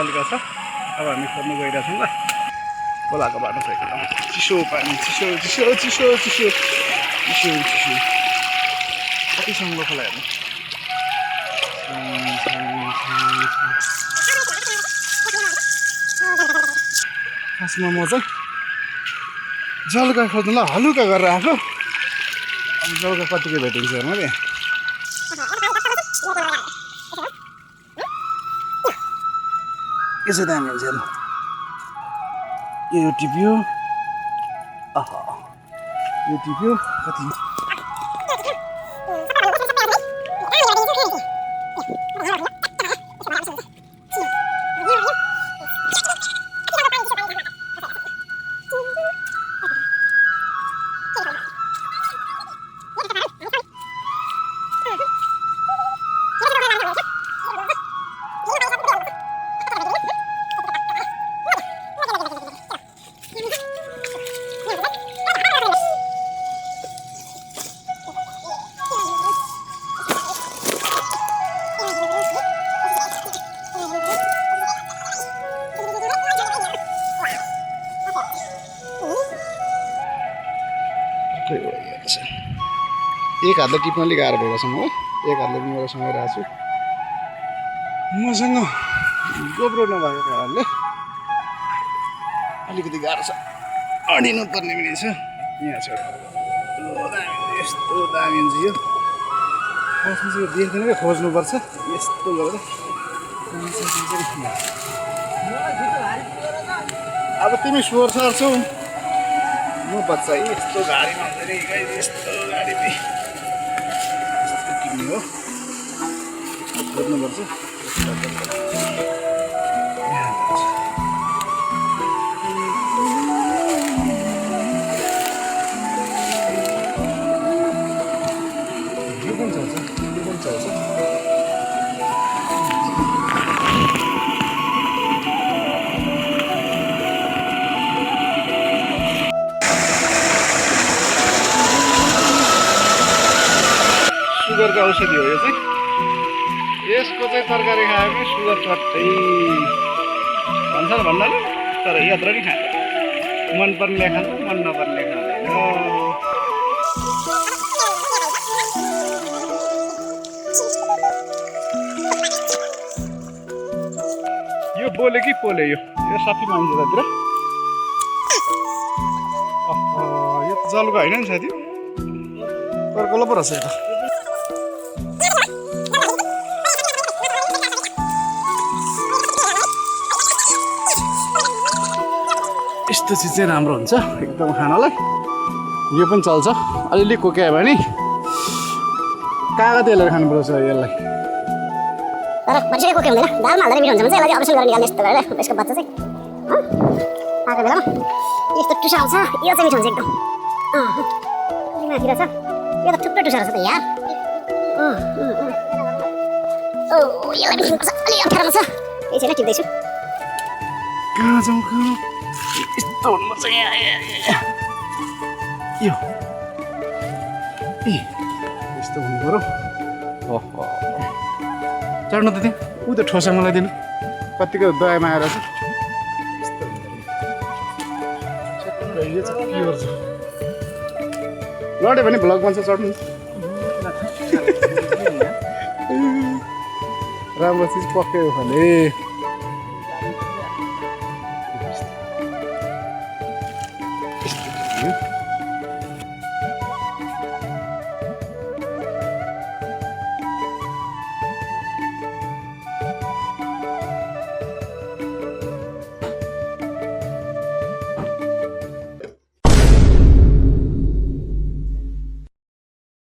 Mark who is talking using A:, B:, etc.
A: नगरपालिका छ अब हामी खोज्नु गइरहेको छौँ ल खोलाको बाटो छ एकदम चिसो पानी चिसो चिसो चिसो चिसो चिसो चिसो कतिसम्म खोला हेर्नु खासमा म चाहिँ जलगा खोज्नु ल हलुका गरेर आएको अब जलगा कतिको भेटिन्छ हेर्नु क्या यसो दामी हुन्छ हेर्नु यो टिप्यो यो टिप्यो कति एक हातले टिप्न अलिक गाह्रो भएको छ मलाई एक हातले मेरो समाइरहेको छु मसँग गोब्रो नभएको कारणले अलिकति गाह्रो छ अडिनु पर्ने पनि छ यहाँ छ यस्तो दामी हुन्छ यो खासमा चाहिँ देख्दैन क्या खोज्नुपर्छ यस्तो गरेर अब तिमी स्वर सर्छौ म बच्चा यस्तो गाडीमा यस्तो गाडी हो खोज्नुपर्छ यो पनि चल्छ सुगरको औषधि हो यो चाहिँ यसको चाहिँ तरकारी खायो भने सुगर चट्टै भन्छन् भन्नाले तर यत्रो नि खान्छ मनपर्ने खान्छ मन नपर्ने खाँदैन यो बोले कि पोले यो साथी मान्छे जतिर यो त जलको होइन नि साथी कर्कलो पो रहेछ यता यस्तो चिज चाहिँ राम्रो हुन्छ एकदम खानलाई यो पनि चल्छ अलिअलि कोक्यायो भने कागज हालेर खानुपर्छ यसलाई
B: तर मान्छेले कोक्या हुँदैन दालमा हालेर मिठो हुन्छ भने चाहिँ यसलाई अपरेसन गरेर निकाल्ने यस्तो गरेर यसको बच्चा चाहिँ आएको बेलामा यस्तो टुसा आउँछ यो चाहिँ मिठो हुन्छ एकदम माथि रहेछ यो त थुप्रै टुसा रहेछ त यार यसलाई पनि खानुपर्छ अलि अप्ठ्यारो छ यही छैन टिप्दैछु
A: कहाँ जाउँ कहाँ यस्तो हुनुपर्छ यहाँ यो यस्तो हुनु पऱ्यो चढ्नु त त्यहाँ ऊ त ठोसा मलाई दिनु कतिको दयामा आएर छ यो चाहिँ प्योर छ लड्यो भने भ्लग बन्छ चढ्नु राम्रो चिज पक्कै हो भने